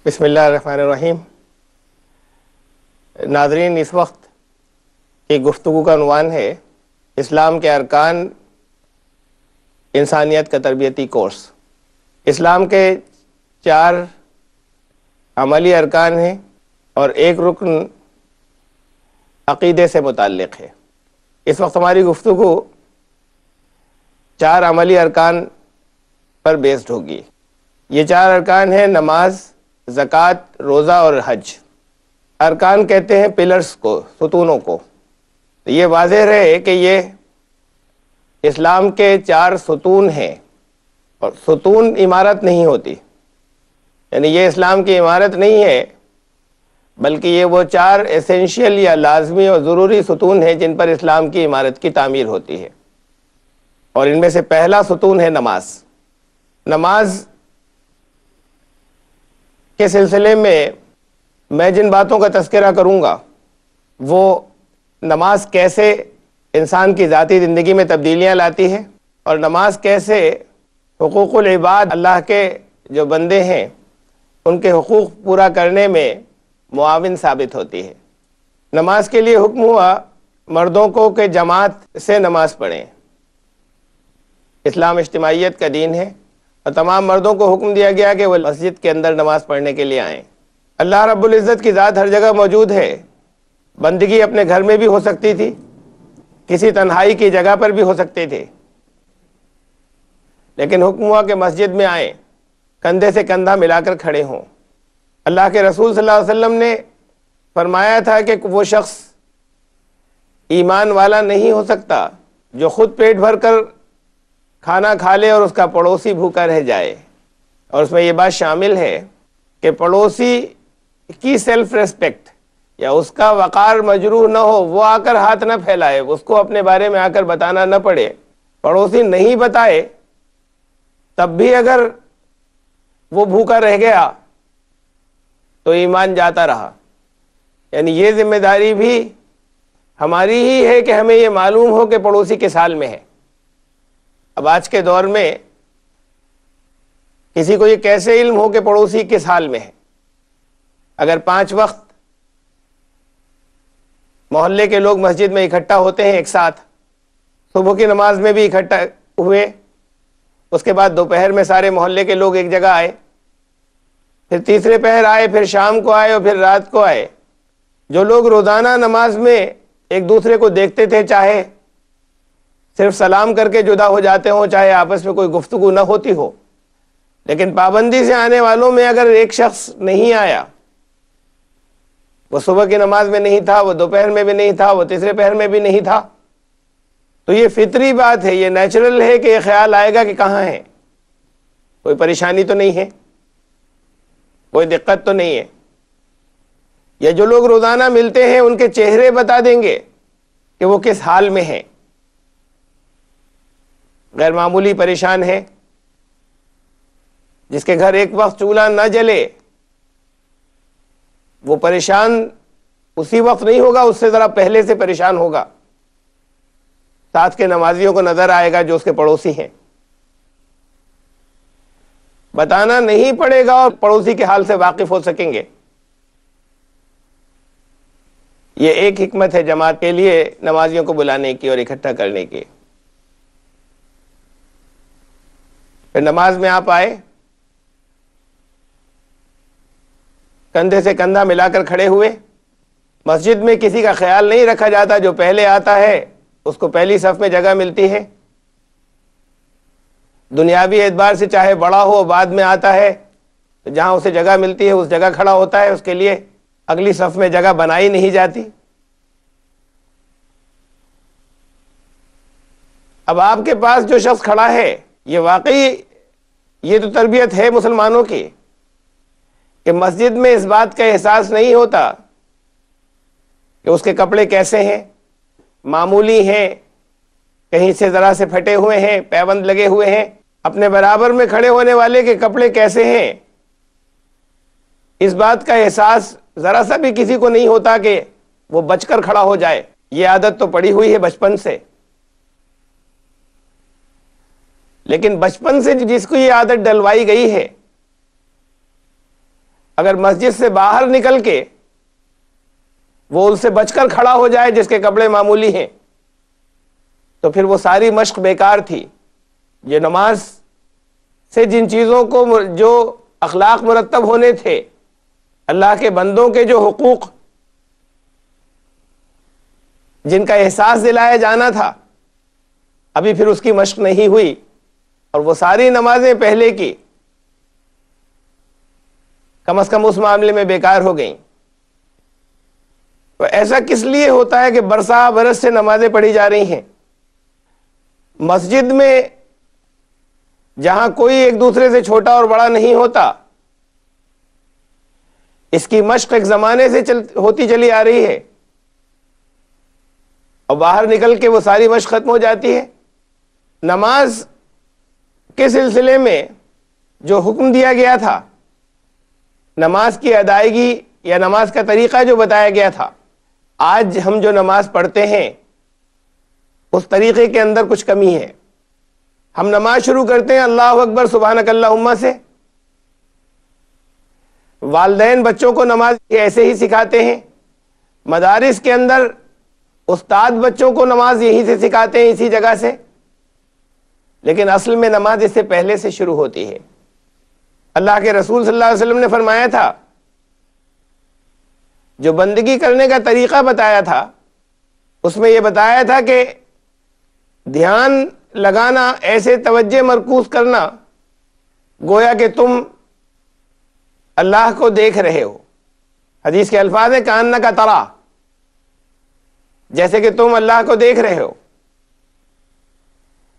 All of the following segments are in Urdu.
بسم اللہ الرحمن الرحیم۔ ناظرین، اس وقت کی گفتگو کا عنوان ہے اسلام کے ارکان، انسانیت کا تربیتی کورس۔ اسلام کے 4 عملی ارکان ہیں اور ایک رکن عقیدے سے متعلق ہے۔ اس وقت ہماری گفتگو 4 عملی ارکان پر بیسڈ ہوگی۔ یہ 4 ارکان ہیں: نماز، زکوٰۃ، روزہ اور حج۔ ارکان کہتے ہیں پلرز کو، ستونوں کو۔ یہ واضح رہے کہ یہ اسلام کے 4 ستون ہیں، اور ستون عمارت نہیں ہوتی، یعنی یہ اسلام کی عمارت نہیں ہے، بلکہ یہ وہ 4 ایسینشیل یا لازمی اور ضروری ستون ہیں جن پر اسلام کی عمارت کی تعمیر ہوتی ہے۔ اور ان میں سے پہلا ستون ہے نماز۔ نماز کے سلسلے میں جن باتوں کا تذکرہ کروں گا وہ نماز کیسے انسان کی ذاتی زندگی میں تبدیلیاں لاتی ہے، اور نماز کیسے حقوق العباد، اللہ کے جو بندے ہیں ان کے حقوق پورا کرنے میں معاون ثابت ہوتی ہے۔ نماز کے لیے حکم ہوا مردوں کو کہ جماعت سے نماز پڑھیں۔ اسلام اجتماعیت کا دین ہے، اور تمام مردوں کو حکم دیا گیا کہ وہ مسجد کے اندر نماز پڑھنے کے لیے آئیں۔ اللہ رب العزت کی ذات ہر جگہ موجود ہے۔ بندگی اپنے گھر میں بھی ہو سکتی تھی، کسی تنہائی کی جگہ پر بھی ہو سکتے تھے، لیکن حکم ہوا کہ مسجد میں آئیں، کندھے سے کندھا ملا کر کھڑے ہوں۔ اللہ کے رسول صلی اللہ علیہ وسلم نے فرمایا تھا کہ وہ شخص ایمان والا نہیں ہو سکتا جو خود پیٹ بھر کر کھانا کھا لے اور اس کا پڑوسی بھوکا رہ جائے، اور اس میں یہ بات شامل ہے کہ پڑوسی کی سیلف ریسپیکٹ یا اس کا وقار مجروح نہ ہو، وہ آ کر ہاتھ نہ پھیلائے، اس کو اپنے بارے میں آ کر بتانا نہ پڑے۔ پڑوسی نہیں بتائے تب بھی اگر وہ بھوکا رہ گیا تو ایمان جاتا رہا۔ یعنی یہ ذمہ داری بھی ہماری ہی ہے کہ ہمیں یہ معلوم ہو کہ پڑوسی کس حال میں ہے۔ اب آج کے دور میں کسی کو یہ کیسے علم ہو کہ پڑوسی کس حال میں ہے؟ اگر 5 وقت محلے کے لوگ مسجد میں اکٹھا ہوتے ہیں ایک ساتھ، صبح کی نماز میں بھی اکٹھا ہوئے، اس کے بعد دوپہر میں سارے محلے کے لوگ ایک جگہ آئے، پھر تیسرے پہر آئے، پھر شام کو آئے اور پھر رات کو آئے، جو لوگ روزانہ نماز میں ایک دوسرے کو دیکھتے تھے، چاہے صرف سلام کر کے جدا ہو جاتے ہوں، چاہے آپس میں کوئی گفتگو نہ ہوتی ہو، لیکن پابندی سے آنے والوں میں اگر ایک شخص نہیں آیا، وہ صبح کی نماز میں نہیں تھا، وہ دوپہر میں بھی نہیں تھا، وہ تیسرے پہر میں بھی نہیں تھا، تو یہ فطری بات ہے، یہ نیچرل ہے کہ یہ خیال آئے گا کہ کہاں ہے، کوئی پریشانی تو نہیں ہے، کوئی دقت تو نہیں ہے۔ یا جو لوگ روزانہ ملتے ہیں ان کے چہرے بتا دیں گے کہ وہ کس حال میں ہیں۔ غیر معمولی پریشان ہے، جس کے گھر ایک وقت چولہا نہ جلے، وہ پریشان اسی وقت نہیں ہوگا، اس سے ذرا پہلے سے پریشان ہوگا۔ ساتھ کے نمازیوں کو نظر آئے گا جو اس کے پڑوسی ہیں، بتانا نہیں پڑے گا اور پڑوسی کے حال سے واقف ہو سکیں گے۔ یہ ایک حکمت ہے جماعت کے لیے نمازیوں کو بلانے کی اور اکٹھا کرنے کی۔ پھر نماز میں آپ آئے، کندھے سے کندھا ملا کر کھڑے ہوئے۔ مسجد میں کسی کا خیال نہیں رکھا جاتا، جو پہلے آتا ہے اس کو پہلی صف میں جگہ ملتی ہے۔ دنیاوی اعتبار سے چاہے بڑا ہو، بعد میں آتا ہے تو جہاں اسے جگہ ملتی ہے اس جگہ کھڑا ہوتا ہے، اس کے لیے اگلی صف میں جگہ بنائی نہیں جاتی۔ اب آپ کے پاس جو شخص کھڑا ہے، یہ واقعی یہ تو تربیت ہے مسلمانوں کی کہ مسجد میں اس بات کا احساس نہیں ہوتا کہ اس کے کپڑے کیسے ہیں، معمولی ہیں، کہیں سے ذرا سے پھٹے ہوئے ہیں، پیبند لگے ہوئے ہیں۔ اپنے برابر میں کھڑے ہونے والے کے کپڑے کیسے ہیں، اس بات کا احساس ذرا سا بھی کسی کو نہیں ہوتا کہ وہ بچ کر کھڑا ہو جائے۔ یہ عادت تو پڑی ہوئی ہے بچپن سے، لیکن بچپن سے جس کو یہ عادت ڈلوائی گئی ہے اگر مسجد سے باہر نکل کے وہ ان سے بچ کر کھڑا ہو جائے جس کے کپڑے معمولی ہیں تو پھر وہ ساری مشق بیکار تھی. یہ نماز سے جن چیزوں کو جو اخلاق مرتب ہونے تھے، اللہ کے بندوں کے جو حقوق جن کا احساس دلایا جانا تھا، ابھی پھر اس کی مشق نہیں ہوئی اور وہ ساری نمازیں پہلے کی کم از کم اس معاملے میں بیکار ہو گئیں. تو ایسا کس لیے ہوتا ہے کہ برسا برس سے نمازیں پڑھی جا رہی ہیں؟ مسجد میں جہاں کوئی ایک دوسرے سے چھوٹا اور بڑا نہیں ہوتا، اس کی مشق ایک زمانے سے ہوتی چلی آ رہی ہے، اور باہر نکل کے وہ ساری مشق ختم ہو جاتی ہے. نماز کے سلسلے میں جو حکم دیا گیا تھا، نماز کی ادائیگی یا نماز کا طریقہ جو بتایا گیا تھا، آج ہم جو نماز پڑھتے ہیں اس طریقے کے اندر کچھ کمی ہے. ہم نماز شروع کرتے ہیں اللہ اکبر سبحانک اللہم سے. والدین بچوں کو نماز ایسے ہی سکھاتے ہیں، مدارس کے اندر استاد بچوں کو نماز یہیں سے سکھاتے ہیں، اسی جگہ سے. لیکن اصل میں نماز اس سے پہلے سے شروع ہوتی ہے. اللہ کے رسول صلی اللہ علیہ وسلم نے فرمایا تھا، جو بندگی کرنے کا طریقہ بتایا تھا اس میں یہ بتایا تھا کہ دھیان لگانا، ایسے توجہ مرکوز کرنا گویا کہ تم اللہ کو دیکھ رہے ہو. حدیث کے الفاظ ہیں کأنک ترا، جیسے کہ تم اللہ کو دیکھ رہے ہو.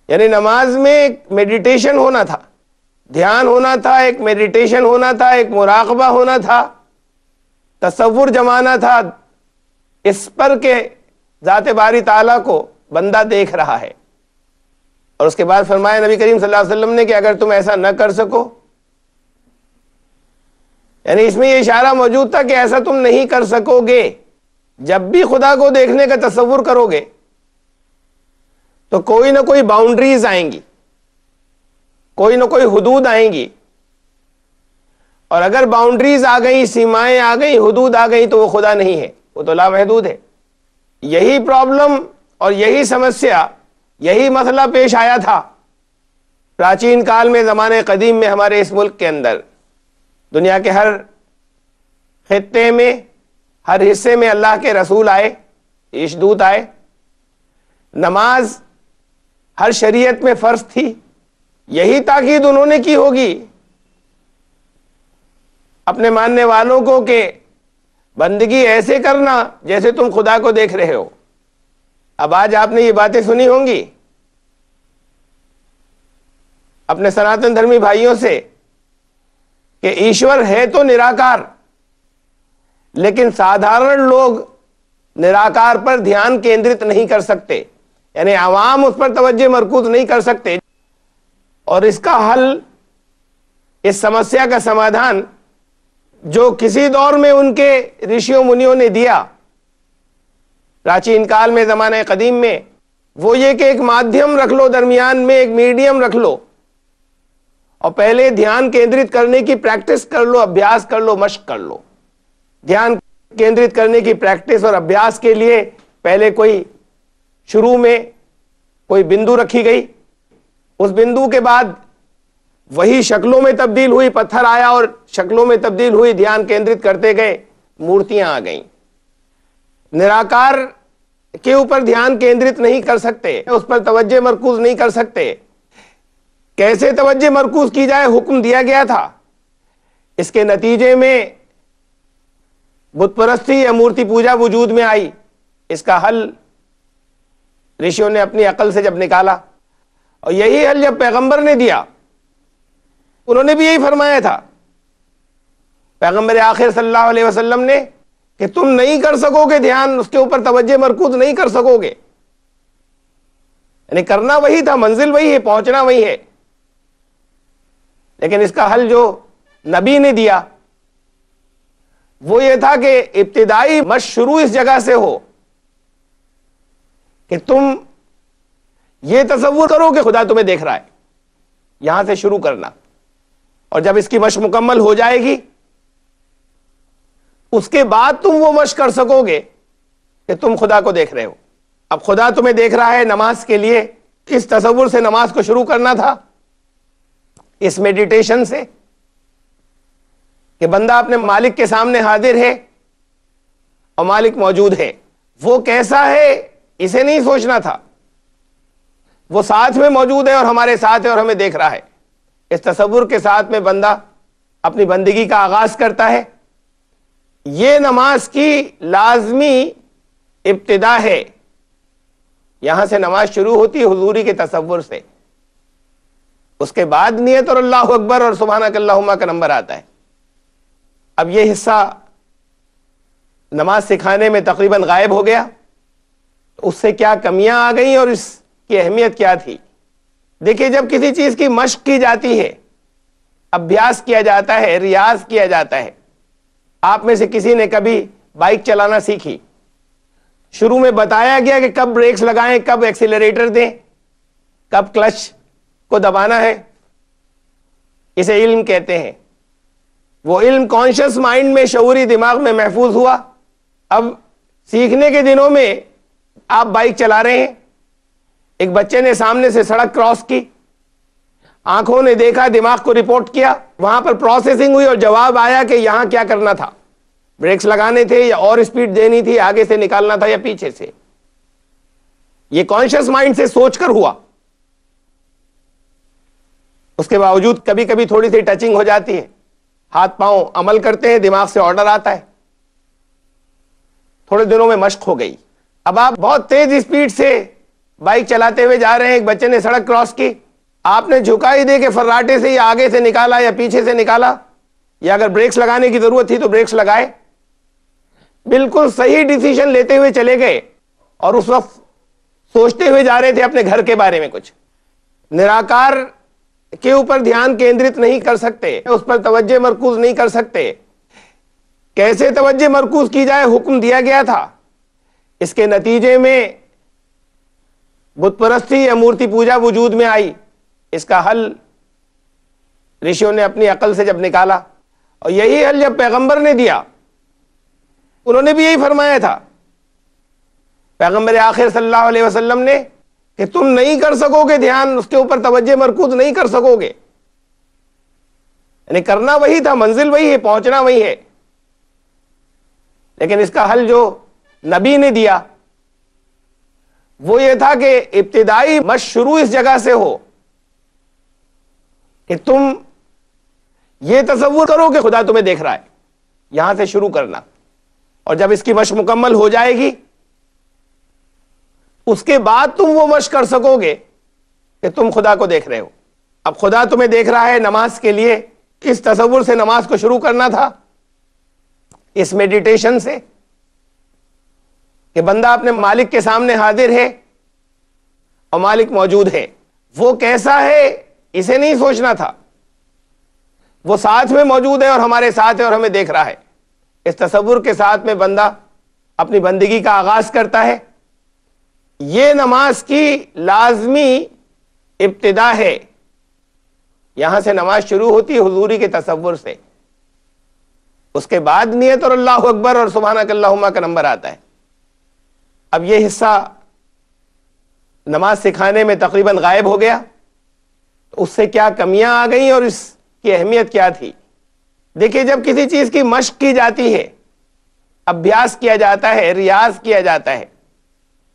یعنی نماز میں ایک میڈیٹیشن ہونا تھا، دھیان ہونا تھا، ایک میڈیٹیشن ہونا تھا، ایک مراقبہ ہونا تھا، تصور جمانا تھا اس پر کہ ذات باری تعالیٰ کو بندہ دیکھ رہا ہے. اور اس کے بعد فرمایا نبی کریم صلی اللہ علیہ وسلم نے کہ اگر تم ایسا نہ کر سکو، یعنی اس میں یہ اشارہ موجود تھا کہ ایسا تم نہیں کر سکو گے. جب بھی خدا کو دیکھنے کا تصور کرو گے تو کوئی نہ کوئی باؤنڈریز آئیں گی، کوئی نہ کوئی حدود آئیں گی، اور اگر باؤنڈریز آ گئیں، سیمائیں آ گئیں، حدود آ گئیں تو وہ خدا نہیں ہے، وہ تو لامحدود ہے. یہی پرابلم اور یہی سمسیا، یہی مسئلہ پیش آیا تھا پراچین کال میں، زمانے قدیم میں ہمارے اس ملک کے اندر. دنیا کے ہر خطے میں، ہر حصے میں اللہ کے رسول آئے، عیشدوت آئے. نماز ہر شریعت میں فرض تھی، یہی تاکید انہوں نے کی ہوگی اپنے ماننے والوں کو کہ بندگی ایسے کرنا جیسے تم خدا کو دیکھ رہے ہو. اب آج آپ نے یہ باتیں سنی ہوں گی اپنے سناتن دھرمی بھائیوں سے کہ ایشور ہے تو نراکار، لیکن سادھارن لوگ نراکار پر دھیان کیندرت نہیں کر سکتے، یعنی عوام اس پر توجہ مرکوز نہیں کر سکتے. اور اس کا حل، اس سمسیا کا سمادھان جو کسی دور میں ان کے رشیوں منیوں نے دیا پراچین کال میں، زمانہ قدیم میں، وہ یہ کہ ایک مادھیم رکھ لو، درمیان میں ایک میڈیم رکھ لو، اور پہلے دھیان کیندرت کرنے کی پریکٹس کر لو، ابھیاس کر لو، مشق کر لو. دھیان کیندرت کرنے کی پریکٹس اور ابھیاس کے لیے پہلے کوئی شروع میں کوئی بندو رکھی گئی، اس بندو کے بعد وہی شکلوں میں تبدیل ہوئی، پتھر آیا اور شکلوں میں تبدیل ہوئی، دھیان کیندرت کرتے گئے، مورتیاں آ گئیں. نراکار کے اوپر دھیان کیندرت نہیں کر سکتے، اس پر توجہ مرکوز نہیں کر سکتے. کیسے توجہ مرکوز کی جائے؟ حکم دیا گیا تھا. اس کے نتیجے میں بت پرستی یا مورتی پوجا وجود میں آئی. اس کا حل رشیوں نے اپنی عقل سے جب نکالا، اور یہی حل جب پیغمبر نے دیا، انہوں نے بھی یہی فرمایا تھا پیغمبر آخر صلی اللہ علیہ وسلم نے کہ تم نہیں کر سکو گے دھیان، اس کے اوپر توجہ مرکوز نہیں کر سکو گے. یعنی کرنا وہی تھا، منزل وہی ہے، پہنچنا وہی ہے، لیکن اس کا حل جو نبی نے دیا وہ یہ تھا کہ ابتدائی مشق شروع اس جگہ سے ہو کہ تم یہ تصور کرو کہ خدا تمہیں دیکھ رہا ہے. یہاں سے شروع کرنا، اور جب اس کی مشق مکمل ہو جائے گی اس کے بعد تم وہ مشق کر سکو گے کہ تم خدا کو دیکھ رہے ہو. اب خدا تمہیں دیکھ رہا ہے نماز کے لیے. اس تصور سے نماز کو شروع کرنا تھا, اس میڈیٹیشن سے کہ بندہ اپنے مالک کے سامنے حاضر ہے اور مالک موجود ہے. وہ کیسا ہے اسے نہیں سوچنا تھا, وہ ساتھ میں موجود ہے اور ہمارے ساتھ ہے اور ہمیں دیکھ رہا ہے. اس تصور کے ساتھ میں بندہ اپنی بندگی کا آغاز کرتا ہے. یہ نماز کی لازمی ابتدا ہے. یہاں سے نماز شروع ہوتی ہے حضوری کے تصور سے. اس کے بعد نیت اور اللہ اکبر اور سبحانک اللہم کا نمبر آتا ہے. اب یہ حصہ نماز سکھانے میں تقریباً غائب ہو گیا. اس سے کیا کمیاں آ گئیں اور اس کی اہمیت کیا تھی؟ دیکھیے, جب کسی چیز کی مشق کی جاتی ہے, ابھیاس کیا جاتا ہے, ریاض کیا جاتا ہے. آپ میں سے کسی نے کبھی بائک چلانا سیکھی, شروع میں بتایا گیا کہ کب بریکس لگائیں, کب ایکسیلریٹر دیں, کب کلچ کو دبانا ہے. اسے علم کہتے ہیں. وہ علم کانشس مائنڈ میں, شعوری دماغ میں محفوظ ہوا. اب سیکھنے کے دنوں میں آپ بائک چلا رہے ہیں, ایک بچے نے سامنے سے سڑک کراس کی, آنکھوں نے دیکھا, دماغ کو رپورٹ کیا, وہاں پر پروسیسنگ ہوئی اور جواب آیا کہ یہاں کیا کرنا تھا, بریکس لگانے تھے یا اور سپیڈ دینی تھی, آگے سے نکالنا تھا یا پیچھے سے. یہ کانشس مائنڈ سے سوچ کر ہوا. اس کے باوجود کبھی کبھی تھوڑی سی ٹچنگ ہو جاتی ہے, ہاتھ پاؤں عمل کرتے ہیں, دماغ سے آرڈر آتا ہے. تھوڑے دنوں میں مشق ہو گئی. اب آپ بہت تیز اسپیڈ سے بائک چلاتے ہوئے جا رہے ہیں, ایک بچے نے سڑک کراس کی, آپ نے جھکائی دے کے فراٹے سے یا آگے سے نکالا یا پیچھے سے نکالا, یا اگر بریکس لگانے کی ضرورت تھی تو بریکس لگائے. بالکل صحیح ڈیسیژن لیتے ہوئے چلے گئے, اور اس وقت سوچتے ہوئے جا رہے تھے اپنے گھر کے بارے میں کچھ. نراکار کے اوپر دھیان کیندرت نہیں کر سکتے, اس پر توجہ مرکوز نہیں کر سکتے. کیسے توجہ مرکوز کی جائے, حکم دیا گیا تھا. اس کے نتیجے میں بت پرستی یا مورتی پوجا وجود میں آئی. اس کا حل رشیوں نے اپنی عقل سے جب نکالا, اور یہی حل جب پیغمبر نے دیا, انہوں نے بھی یہی فرمایا تھا. پیغمبر آخر صلی اللہ علیہ وسلم نے کہ تم نہیں کر سکو گے دھیان, اس کے اوپر توجہ مرکوز نہیں کر سکو گے. یعنی کرنا وہی تھا, منزل وہی ہے, پہنچنا وہی ہے, لیکن اس کا حل جو نبی نے دیا وہ یہ تھا کہ ابتدائی مشق شروع اس جگہ سے ہو کہ تم یہ تصور کرو کہ خدا تمہیں دیکھ رہا ہے. یہاں سے شروع کرنا, اور جب اس کی مشق مکمل ہو جائے گی اس کے بعد تم وہ مشق کر سکو گے کہ تم خدا کو دیکھ رہے ہو. اب خدا تمہیں دیکھ رہا ہے نماز کے لیے. اس تصور سے نماز کو شروع کرنا تھا, اس میڈیٹیشن سے کہ بندہ اپنے مالک کے سامنے حاضر ہے اور مالک موجود ہے. وہ کیسا ہے اسے نہیں سوچنا تھا, وہ ساتھ میں موجود ہے اور ہمارے ساتھ ہے اور ہمیں دیکھ رہا ہے. اس تصور کے ساتھ میں بندہ اپنی بندگی کا آغاز کرتا ہے. یہ نماز کی لازمی ابتدا ہے. یہاں سے نماز شروع ہوتی ہے حضوری کے تصور سے. اس کے بعد نیت اور اللہ اکبر اور سبحانک اللہم کا نمبر آتا ہے. اب یہ حصہ نماز سکھانے میں تقریباً غائب ہو گیا. اس سے کیا کمیاں آ گئیں اور اس کی اہمیت کیا تھی؟ دیکھیے, جب کسی چیز کی مشق کی جاتی ہے, ابھیاس کیا جاتا ہے, ریاض کیا جاتا ہے.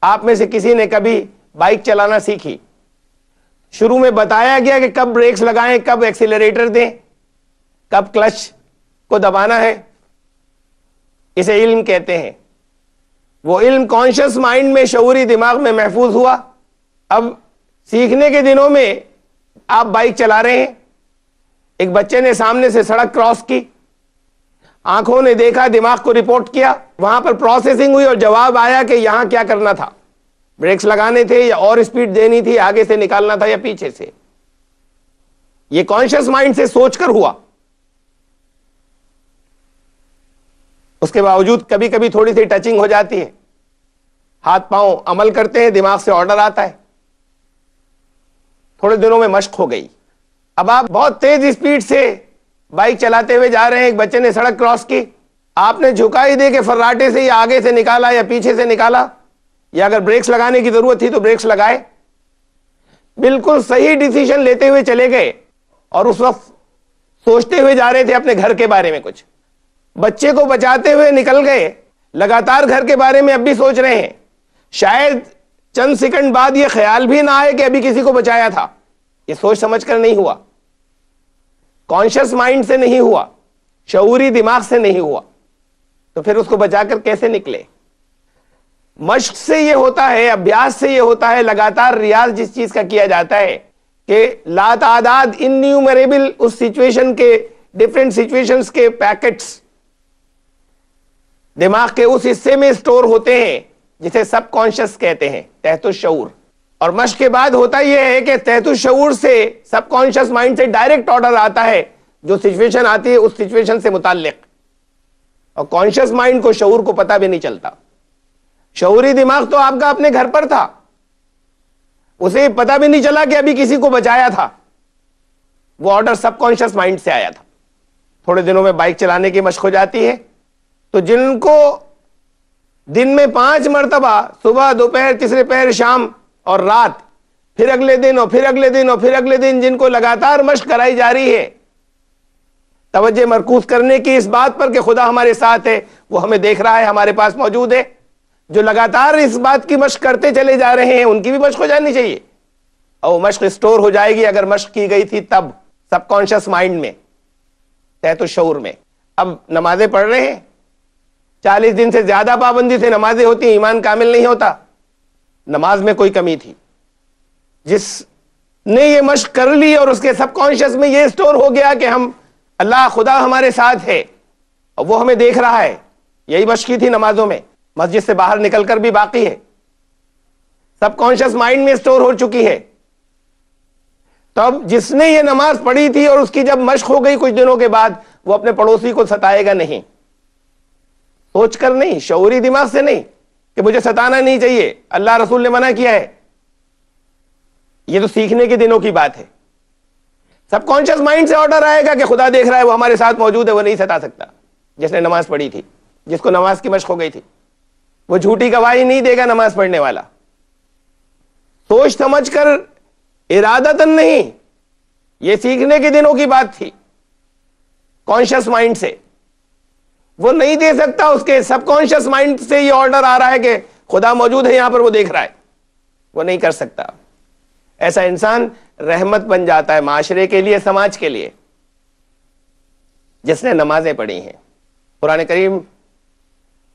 آپ میں سے کسی نے کبھی بائک چلانا سیکھی, شروع میں بتایا گیا کہ کب بریکس لگائیں, کب ایکسیلریٹر دیں, کب کلچ کو دبانا ہے. اسے علم کہتے ہیں. وہ علم کانشس مائنڈ میں, شعوری دماغ میں محفوظ ہوا. اب سیکھنے کے دنوں میں آپ بائک چلا رہے ہیں, ایک بچے نے سامنے سے سڑک کراس کی, آنکھوں نے دیکھا, دماغ کو رپورٹ کیا, وہاں پر پروسیسنگ ہوئی اور جواب آیا کہ یہاں کیا کرنا تھا, بریکس لگانے تھے یا اور سپیڈ دینی تھی, آگے سے نکالنا تھا یا پیچھے سے. یہ کانشس مائنڈ سے سوچ کر ہوا. اس کے باوجود کبھی کبھی تھوڑی سی ٹچنگ ہو جاتی ہے, ہاتھ پاؤں عمل کرتے ہیں, دماغ سے آرڈر آتا ہے. تھوڑے دنوں میں مشق ہو گئی. اب آپ بہت تیز اسپیڈ سے بائک چلاتے ہوئے جا رہے ہیں, ایک بچے نے سڑک کراس کی, آپ نے جھکائی دے کے فراٹے سے یا آگے سے نکالا یا پیچھے سے نکالا، یا اگر بریکس لگانے کی ضرورت تھی تو بریکس لگائے، بالکل صحیح ڈیسیژن لیتے ہوئے چلے گئے، اور اس وقت سوچتے ہوئے جا رہے تھے اپنے گھر کے بارے میں، کچھ بچے کو بچاتے ہوئے نکل گئے، لگاتار گھر کے بارے میں اب بھی سوچ رہے ہیں، شاید چند سیکنڈ بعد یہ خیال بھی نہ آئے کہ ابھی کسی کو بچایا تھا۔ یہ سوچ سمجھ کر نہیں ہوا، کانشس مائنڈ سے نہیں ہوا، شعوری دماغ سے نہیں ہوا، تو پھر اس کو بچا کر کیسے نکلے؟ مشق سے یہ ہوتا ہے، ابیاس سے یہ ہوتا ہے، لگاتار ریاض جس چیز کا کیا جاتا ہے کہ لا تعداد انیومریبل اس سچویشن کے، ڈیفرنٹ سچویشنز کے پیکٹس دماغ کے اس حصے میں سٹور ہوتے ہیں جسے سب کانشس کہتے ہیں، تحت الشعور۔ اور مشق کے بعد ہوتا یہ ہے کہ تحت الشعور سے سب کانشس مائنڈ سے ڈائریکٹ آرڈر آتا ہے، جو سچویشن آتی ہے اس سچویشن سے متعلق، اور کانشس مائنڈ کو، شعور کو پتہ بھی نہیں چلتا۔ شعوری دماغ تو آپ کا اپنے گھر پر تھا، اسے پتہ بھی نہیں چلا کہ ابھی کسی کو بچایا تھا، وہ آرڈر سب کانشس مائنڈ سے آیا تھا۔ تھوڑے دنوں میں بائک چلانے کی مشق ہو جاتی ہے، تو جن کو دن میں 5 مرتبہ، صبح، دوپہر، تیسرے پہر، شام اور رات، پھر اگلے دن اور پھر اگلے دن اور پھر اگلے دن، جن کو لگاتار مشق کرائی جا رہی ہے توجہ مرکوز کرنے کی اس بات پر کہ خدا ہمارے ساتھ ہے، وہ ہمیں دیکھ رہا ہے، ہمارے پاس موجود ہے، جو لگاتار اس بات کی مشق کرتے چلے جا رہے ہیں ان کی بھی مشق ہو جانی چاہیے، اور وہ مشق اسٹور ہو جائے گی اگر مشق کی گئی تھی تب سب کانشس مائنڈ میں، تحت الشعور میں۔ اب نمازیں پڑھ رہے ہیں، 40 دن سے زیادہ پابندی سے نمازیں ہوتی ہیں، ایمان کامل نہیں ہوتا، نماز میں کوئی کمی تھی۔ جس نے یہ مشق کر لی اور اس کے سب کانشس میں یہ اسٹور ہو گیا کہ ہم، اللہ، خدا ہمارے ساتھ ہے اور وہ ہمیں دیکھ رہا ہے، یہی مشق کی تھی نمازوں میں، مسجد سے باہر نکل کر بھی باقی ہے، سب کانشس مائنڈ میں اسٹور ہو چکی ہے۔ تو اب جس نے یہ نماز پڑھی تھی اور اس کی جب مشق ہو گئی کچھ دنوں کے بعد، وہ اپنے پڑوسی کو ستائے گا نہیں، سوچ کر نہیں، شعوری دماغ سے نہیں کہ مجھے ستانا نہیں چاہیے، اللہ رسول نے منع کیا ہے، یہ تو سیکھنے کے دنوں کی بات ہے۔ سب کانشس مائنڈ سے آرڈر آئے گا کہ خدا دیکھ رہا ہے، وہ ہمارے ساتھ موجود ہے، وہ نہیں ستا سکتا۔ جس نے نماز پڑھی تھی، جس کو نماز کی مشق ہو گئی تھی، وہ جھوٹی گواہی نہیں دے گا نماز پڑھنے والا، سوچ سمجھ کر، ارادتاً نہیں، یہ سیکھنے کے دنوں کی بات تھی، کانشس مائنڈ سے وہ نہیں دے سکتا، اس کے سب کانشس مائنڈ سے یہ آرڈر آ رہا ہے کہ خدا موجود ہے یہاں پر، وہ دیکھ رہا ہے، وہ نہیں کر سکتا۔ ایسا انسان رحمت بن جاتا ہے معاشرے کے لیے، سماج کے لیے، جس نے نمازیں پڑھی ہیں۔ قرآن کریم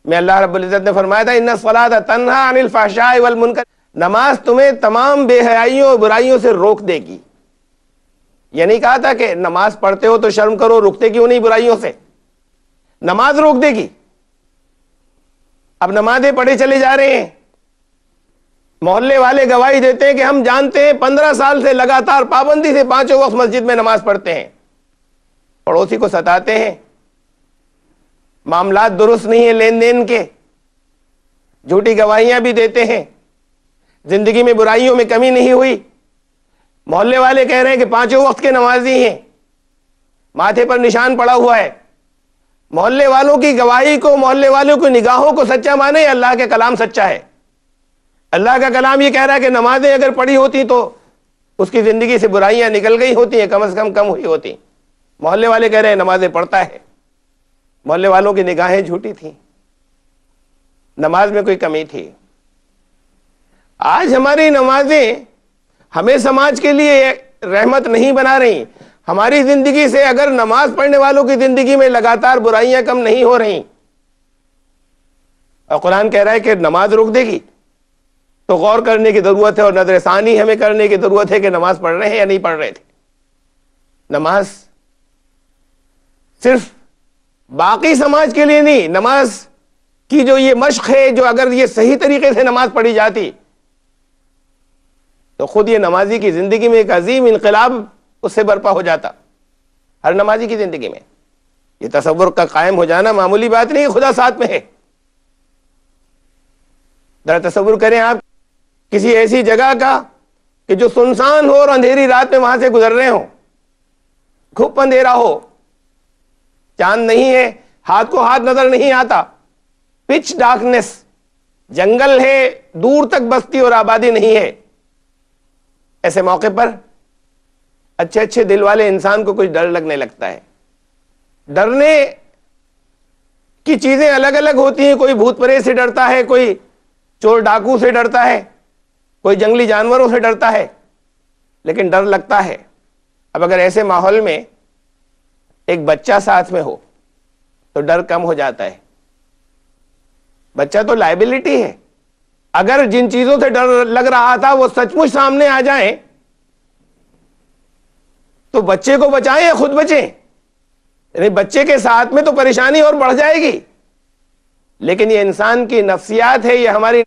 میں اللہ رب العزت نے فرمایا تھا، ان الصلاۃ تنہی عن الفحشاء والمنکر، نماز تمہیں تمام بے حیائیوں اور برائیوں سے روک دے گی۔ یہ نہیں کہا تھا کہ نماز پڑھتے ہو تو شرم کرو، رکتے کیوں نہیں برائیوں سے؟ نماز روک دے گی۔ اب نمازیں پڑھے چلے جا رہے ہیں، محلے والے گواہی دیتے ہیں کہ ہم جانتے ہیں 15 سال سے لگاتار پابندی سے 5 وقت مسجد میں نماز پڑھتے ہیں، پڑوسی کو ستاتے ہیں، معاملات درست نہیں ہیں لین دین کے، جھوٹی گواہیاں بھی دیتے ہیں، زندگی میں برائیوں میں کمی نہیں ہوئی، محلے والے کہہ رہے ہیں کہ 5 وقت کے نمازی ہیں، ماتھے پر نشان پڑا ہوا ہے۔ محلے والوں کی گواہی کو، محلے والوں کی نگاہوں کو سچا مانے، اللہ کا کلام سچا ہے۔ اللہ کا کلام یہ کہہ رہا ہے کہ نمازیں اگر پڑھی ہوتی تو اس کی زندگی سے برائیاں نکل گئی ہوتی ہیں، کم از کم ہوئی ہوتی۔ محلے والے کہہ رہے ہیں نمازیں پڑھتا ہے، محلے والوں کی نگاہیں جھوٹی تھیں، نماز میں کوئی کمی تھی۔ آج ہماری نمازیں ہمیں سماج کے لیے رحمت نہیں بنا رہی۔ ہماری زندگی سے اگر نماز پڑھنے والوں کی زندگی میں لگاتار برائیاں کم نہیں ہو رہی، اور قرآن کہہ رہا ہے کہ نماز روک دے گی، تو غور کرنے کی ضرورت ہے اور نظر ثانی ہمیں کرنے کی ضرورت ہے کہ نماز پڑھ رہے ہیں یا نہیں پڑھ رہے تھے۔ نماز صرف باقی سماج کے لیے نہیں، نماز کی جو یہ مشق ہے، جو اگر یہ صحیح طریقے سے نماز پڑھی جاتی تو خود یہ نمازی کی زندگی میں ایک عظیم انقلاب اس سے برپا ہو جاتا، ہر نمازی کی زندگی میں۔ یہ تصور کا قائم ہو جانا معمولی بات نہیں، خدا ساتھ میں ہے۔ ذرا تصور کریں آپ کسی ایسی جگہ کا کہ جو سنسان ہو اور اندھیری رات میں وہاں سے گزر رہے ہوں، گھپ اندھیرا ہو، چاند نہیں ہے، ہاتھ کو ہاتھ نظر نہیں آتا، پچ ڈارکنیس، جنگل ہے، دور تک بستی اور آبادی نہیں ہے. ایسے موقع پر اچھے اچھے دل والے انسان کو کچھ ڈر لگنے لگتا ہے. ڈرنے کی چیزیں الگ الگ ہوتی ہیں. کوئی بھوت پریت سے ڈرتا ہے، کوئی چور ڈاکو سے ڈرتا ہے، کوئی جنگلی جانوروں سے ڈرتا ہے، لیکن ڈر لگتا ہے. اب اگر ایسے ماحول میں ایک بچہ ساتھ میں ہو تو ڈر کم ہو جاتا ہے. بچہ تو لائبلٹی ہے. اگر جن چیزوں سے ڈر لگ رہا تھا وہ سچ مچ سامنے آ جائیں تو بچے کو بچائیں یا خود بچیں. یعنی بچے کے ساتھ میں تو پریشانی اور بڑھ جائے گی. لیکن یہ انسان کی نفسیات ہے، یہ ہماری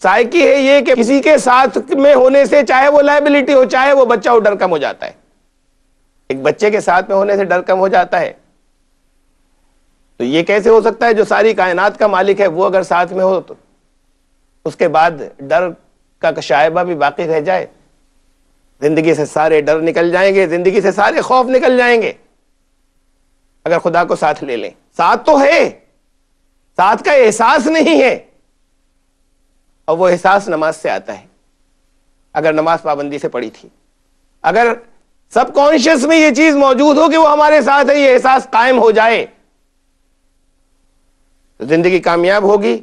سائیکی ہے، یہ کہ کسی کے ساتھ میں ہونے سے چاہے وہ لائبلٹی ہو چاہے وہ بچہ ہو، ڈر کم ہو جاتا ہے. ایک بچے کے ساتھ میں ہونے سے ڈر کم ہو جاتا ہے. تو یہ کیسے ہو سکتا ہے؟ جو ساری کائنات کا مالک ہے وہ اگر ساتھ میں ہو تو اس کے بعد ڈر کا شائبہ بھی باقی رہ جائے. زندگی سے سارے ڈر نکل جائیں گے، زندگی سے سارے خوف نکل جائیں گے اگر خدا کو ساتھ لے لیں. ساتھ تو ہے، ساتھ کا احساس نہیں ہے، اور وہ احساس نماز سے آتا ہے. اگر نماز پابندی سے پڑھی تھی، اگر سب کانشیس میں یہ چیز موجود ہو کہ وہ ہمارے ساتھ ہے، یہ احساس قائم ہو جائے تو زندگی کامیاب ہوگی.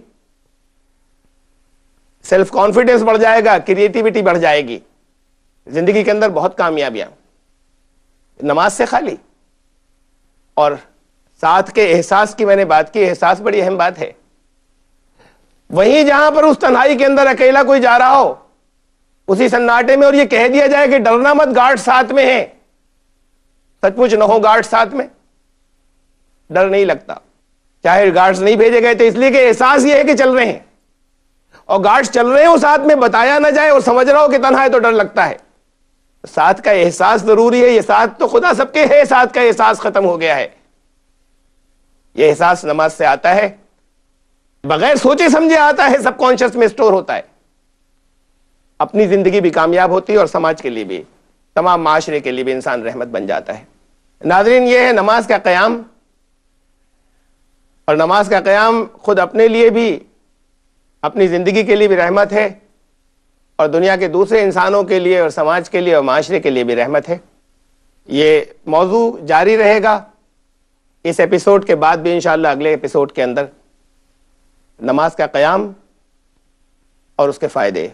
سیلف کانفیڈنس بڑھ جائے گا، کریٹیوٹی بڑھ جائے گی. زندگی کے اندر بہت کامیابیاں نماز سے خالی. اور ساتھ کے احساس کی میں نے بات کی، احساس بڑی اہم بات ہے. وہیں جہاں پر اس تنہائی کے اندر اکیلا کوئی جا رہا ہو اسی سناٹے میں اور یہ کہہ دیا جائے کہ ڈرنا مت، گارڈ ساتھ میں ہے، سچ مچ نہ ہو گارڈ ساتھ میں، ڈر نہیں لگتا. چاہے گارڈز نہیں بھیجے گئے تھے اس لیے کہ احساس یہ ہے کہ چل رہے ہیں، اور گارڈز چل رہے ہوں ساتھ میں، بتایا نہ جائے اور سمجھ رہا ہو کہ تنہا ہے تو ڈر لگتا ہے. ساتھ کا احساس ضروری ہے. یہ ساتھ تو خدا سب کے ہے، ساتھ کا احساس ختم ہو گیا ہے. یہ احساس نماز سے آتا ہے، بغیر سوچے سمجھے آتا ہے، سب کانشیس میں اسٹور ہوتا ہے. اپنی زندگی بھی کامیاب ہوتی ہے اور سماج کے لیے بھی، تمام معاشرے کے لیے بھی انسان رحمت بن جاتا ہے. ناظرین، یہ ہے نماز کا قیام. اور نماز کا قیام خود اپنے لیے بھی، اپنی زندگی کے لیے بھی رحمت ہے، اور دنیا کے دوسرے انسانوں کے لیے اور سماج کے لیے اور معاشرے کے لیے بھی رحمت ہے. یہ موضوع جاری رہے گا اس ایپیسوڈ کے بعد بھی انشاءاللہ. اگلے ایپیسوڈ کے اندر نماز کا قیام اور اس کے فائدے.